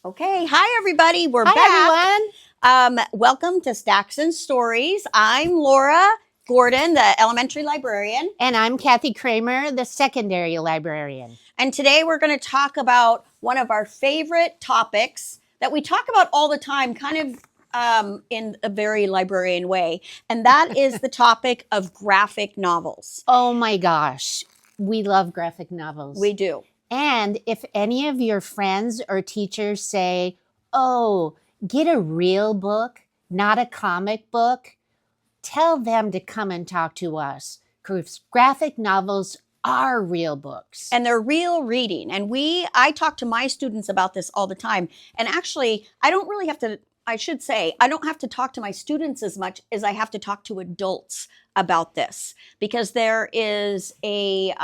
Okay, hi everybody. We're Hi, back. everyone. Welcome to Stacks and Stories. I'm Laura Gordon, the elementary librarian. And I'm Kathy Kramer, the secondary librarian. And today we're going to talk about one of our favorite topics that we talk about all the time, kind of in a very librarian way. And that is the topic of graphic novels. Oh my gosh, we love graphic novels. We do. And if any of your friends or teachers say, oh, get a real book, not a comic book, tell them to come and talk to us, because graphic novels are real books. And they're real reading. And I talk to my students about this all the time. And actually, I don't really have to, I should say, I don't have to talk to my students as much as I have to talk to adults about this, because there is a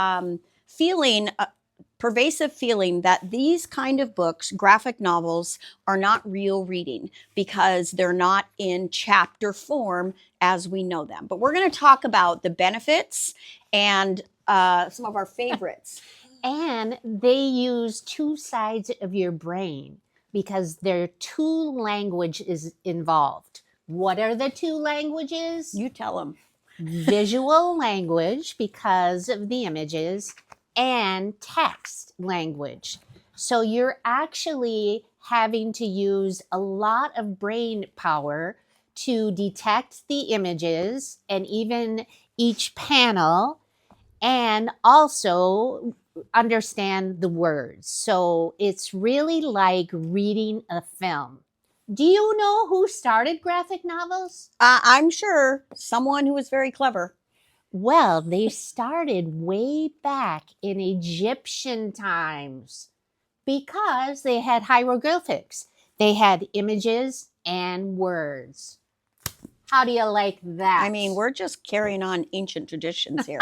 pervasive feeling that these kind of books, graphic novels, are not real reading because they're not in chapter form as we know them. But we're going to talk about the benefits and some of our favorites. And they use two sides of your brain because there are two languages involved. What are the two languages? You tell them. Visual language because of the images, and text language. So you're actually having to use a lot of brain power to detect the images and even each panel, and also understand the words. So it's really like reading a film. Do you know who started graphic novels? I'm sure someone who was very clever. Well, they started way back in Egyptian times because they had hieroglyphics. They had images and words. How do you like that? I mean, we're just carrying on ancient traditions here.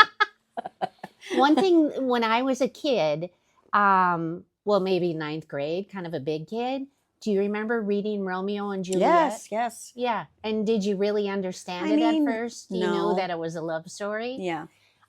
One thing, when I was a kid, well, maybe ninth grade, kind of a big kid, do you remember reading Romeo and Juliet? Yes, yes. Yeah. And did you really understand it at first? Do you know no. that it was a love story? Yeah.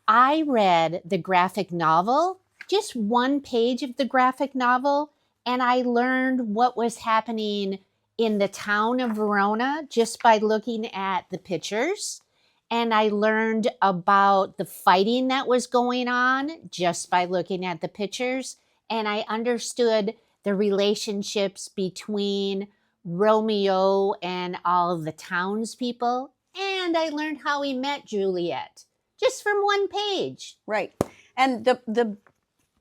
I read the graphic novel, just one page of the graphic novel, and I learned what was happening in the town of Verona just by looking at the pictures. And I learned about the fighting that was going on just by looking at the pictures. And I understood the relationships between Romeo and all of the townspeople. And I learned how he met Juliet just from one page. Right. And the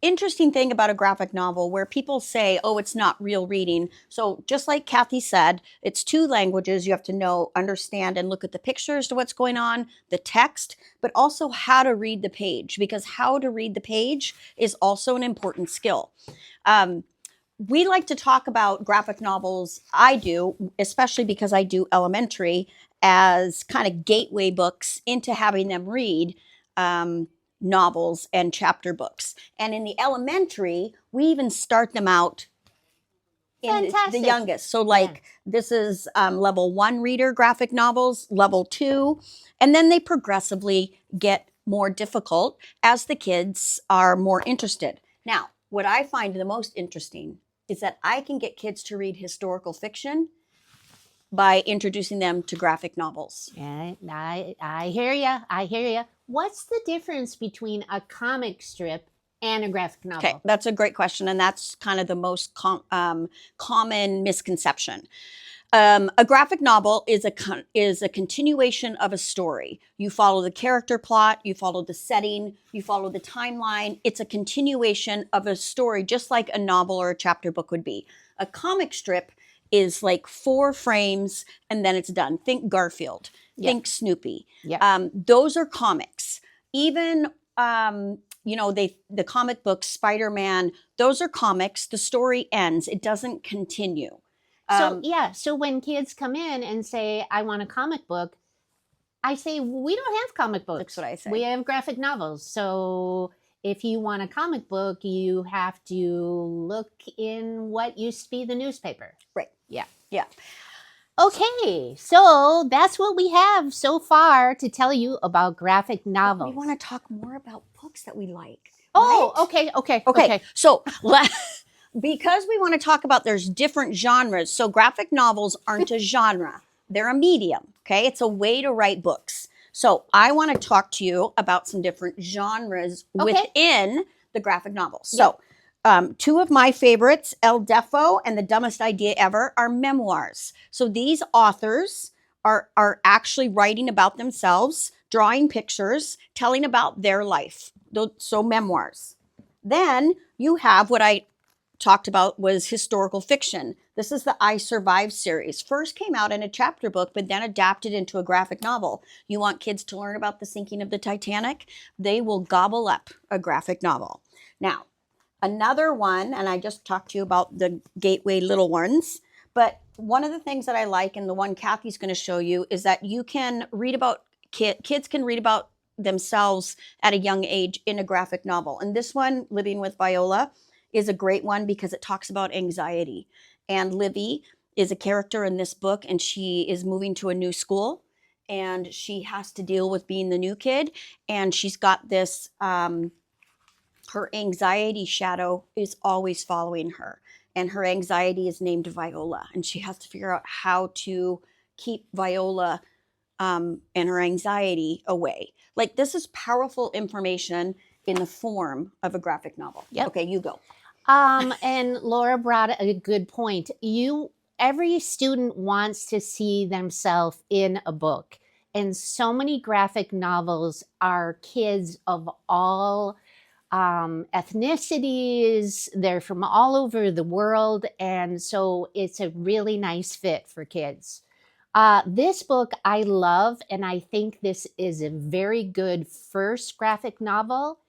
interesting thing about a graphic novel where people say, oh, it's not real reading. So just like Kathy said, it's two languages. You have to know, understand, and look at the pictures to what's going on, the text, but also how to read the page, because how to read the page is also an important skill. We like to talk about graphic novels. I do, especially because I do elementary, as kind of gateway books into having them read novels and chapter books. And in the elementary, we even start them out in the youngest. So like this is level 1 reader graphic novels, level 2, and then they progressively get more difficult as the kids are more interested. Now, what I find the most interesting is that I can get kids to read historical fiction by introducing them to graphic novels. Yeah, I hear you. I hear you. What's the difference between a comic strip and a graphic novel? Okay, that's a great question, and that's kind of the most common misconception. A graphic novel is a continuation of a story. You follow the character plot, you follow the setting, you follow the timeline. It's a continuation of a story, just like a novel or a chapter book would be. A comic strip is like 4 frames and then it's done. Think Garfield, think Snoopy. Those are comics. Even the comic books, Spider-Man, those are comics. The story ends. It doesn't continue. So when kids come in and say, I want a comic book, I say, we don't have comic books. That's what I say. We have graphic novels. So if you want a comic book, you have to look in what used to be the newspaper. Right. Yeah. Yeah. Okay, so that's what we have so far to tell you about graphic novels. We want to talk more about books that we like. Oh, right? okay. So because we want to talk about there's different genres. So graphic novels aren't a genre. They're a medium, okay? It's a way to write books. So I want to talk to you about some different genres within the graphic novel. So two of my favorites, El Defo and The Dumbest Idea Ever, are memoirs. So these authors are actually writing about themselves, drawing pictures, telling about their life. So memoirs. Then you have what I talked about was historical fiction. This is the I Survived series. First came out in a chapter book, but then adapted into a graphic novel. You want kids to learn about the sinking of the Titanic? They will gobble up a graphic novel. Now, another one, and I just talked to you about the Gateway Little Ones, but one of the things that I like, and the one Kathy's going to show you, is that you can read about, kids can read about themselves at a young age in a graphic novel. And this one, Living with Viola, is a great one because it talks about anxiety. And Livy is a character in this book, and she is moving to a new school, and she has to deal with being the new kid. And she's got this, her anxiety shadow is always following her. And her anxiety is named Viola. And she has to figure out how to keep Viola and her anxiety away. Like, this is powerful information in the form of a graphic novel. Yep. Okay, you go. And Laura brought a good point. Every student wants to see themselves in a book. And so many graphic novels are kids of all ethnicities. They're from all over the world. And so it's a really nice fit for kids. This book I love, and I think this is a very good first graphic novel.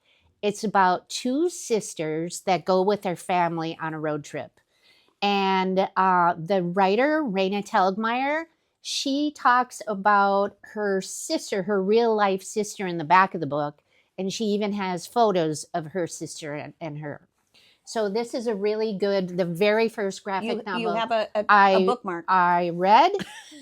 It's about two sisters that go with their family on a road trip. And the writer, Raina Telgemeier, she talks about her sister, her real life sister in the back of the book. And she even has photos of her sister and her. So this is a really good, the very first graphic novel. You have a bookmark. I read,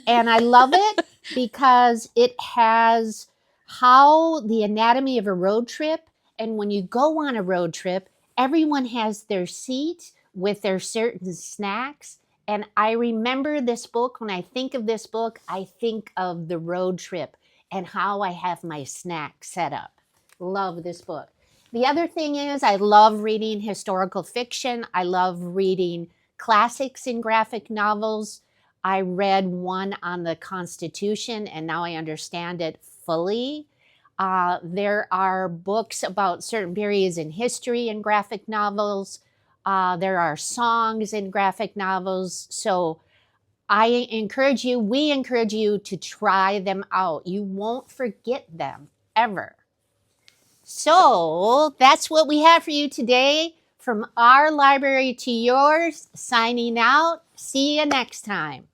and I love it because it has how the anatomy of a road trip. And when you go on a road trip, everyone has their seat with their certain snacks. And I remember this book. When I think of this book, I think of the road trip and how I have my snack set up. Love this book. The other thing is I love reading historical fiction. I love reading classics in graphic novels. I read one on the Constitution, and now I understand it fully. There are books about certain periods in history in graphic novels. There are songs in graphic novels. So we encourage you to try them out. You won't forget them ever. So that's what we have for you today. From our library to yours, signing out. See you next time.